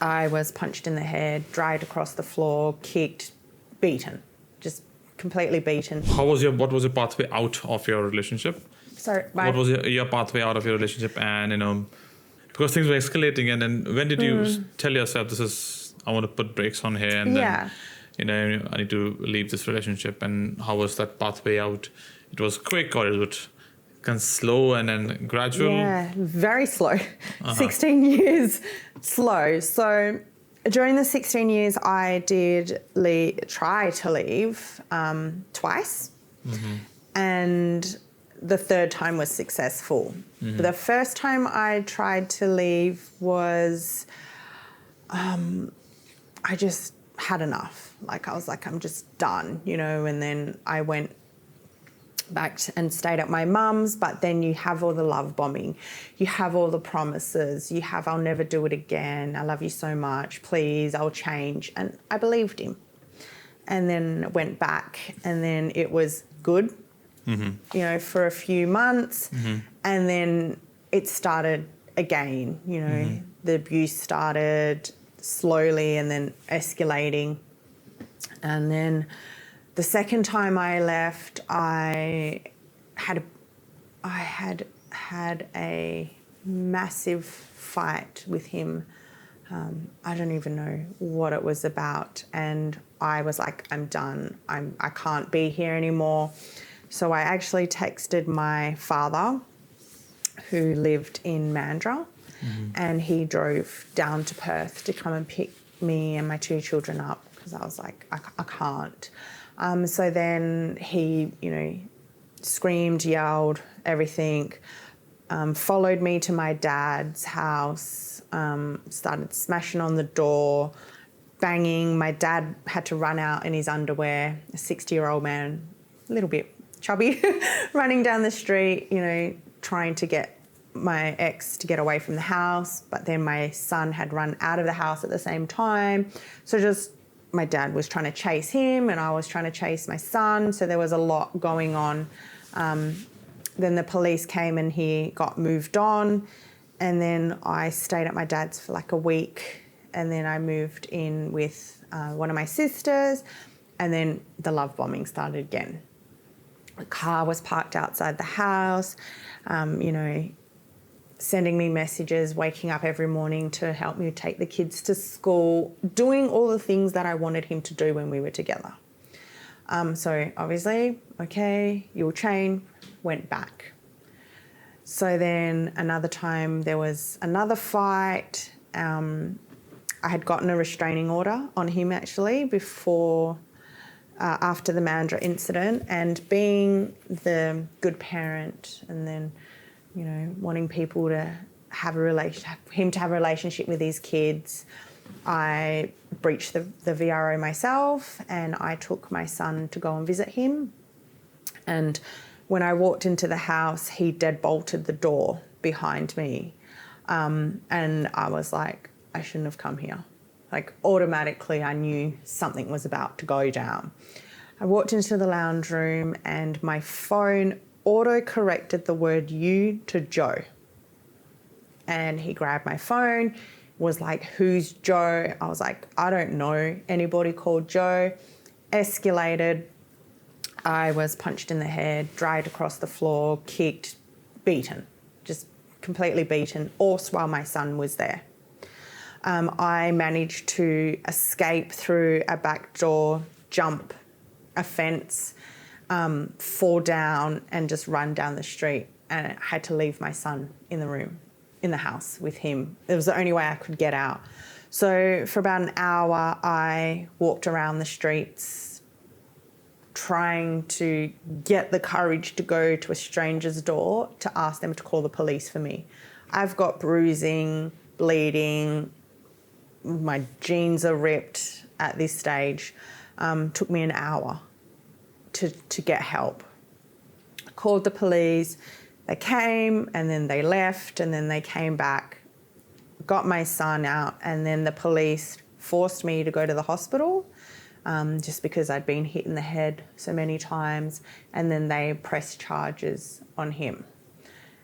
I was punched in the head, dragged across the floor, kicked, beaten, just completely beaten. What was your pathway out of your relationship? What was your pathway out of your relationship? And, because things were escalating, and then when did you tell yourself I want to put brakes on here, and then, I need to leave this relationship? And how was that pathway out? It was quick, or was it kind of slow and then gradual? Yeah, very slow. 16 years slow. So during the 16 years, I did try to leave twice. And the third time was successful. The first time I tried to leave was, I just had enough. I was like, I'm just done, and then I went back and stayed at my mum's, but then you have all the love bombing. You have all the promises. You have, I'll never do it again. I love you so much. Please, I'll change. And I believed him. And then went back, and then it was good, for a few months. And then it started again, the abuse started slowly and then escalating. And then the second time I left, I had a massive fight with him. I don't even know what it was about. And I was like, I'm done. I can't be here anymore. So I actually texted my father, who lived in Mandurah, and he drove down to Perth to come and pick me and my two children up, because I was like, I can't. So then he, screamed, yelled, everything, followed me to my dad's house, started smashing on the door, banging. My dad had to run out in his underwear, a 60-year-old man, a little bit chubby, running down the street, trying to get my ex to get away from the house. But then my son had run out of the house at the same time. So my dad was trying to chase him and I was trying to chase my son. So there was a lot going on. Then the police came and he got moved on. And then I stayed at my dad's for like a week. And then I moved in with one of my sisters. And then the love bombing started again. The car was parked outside the house, sending me messages, waking up every morning to help me take the kids to school, doing all the things that I wanted him to do when we were together. So obviously, okay, you'll change, went back. So then another time there was another fight. I had gotten a restraining order on him actually after the Mandurah incident, and being the good parent and then, wanting people to have him to have a relationship with his kids, I breached the VRO myself and I took my son to go and visit him. And when I walked into the house, he deadbolted the door behind me. And I was like, I shouldn't have come here. Like automatically I knew something was about to go down. I walked into the lounge room and my phone auto-corrected the word you to Joe. And he grabbed my phone, was like, who's Joe? I was like, I don't know anybody called Joe. Escalated. I was punched in the head, dragged across the floor, kicked, beaten, just completely beaten, all while my son was there. I managed to escape through a back door, jump a fence, fall down and just run down the street. And I had to leave my son in the house with him. It was the only way I could get out. So for about an hour, I walked around the streets trying to get the courage to go to a stranger's door to ask them to call the police for me. I've got bruising, bleeding, my jeans are ripped at this stage. Took me an hour to get help. I called the police, they came and then they left and then they came back, got my son out, and then the police forced me to go to the hospital just because I'd been hit in the head so many times, and then they pressed charges on him.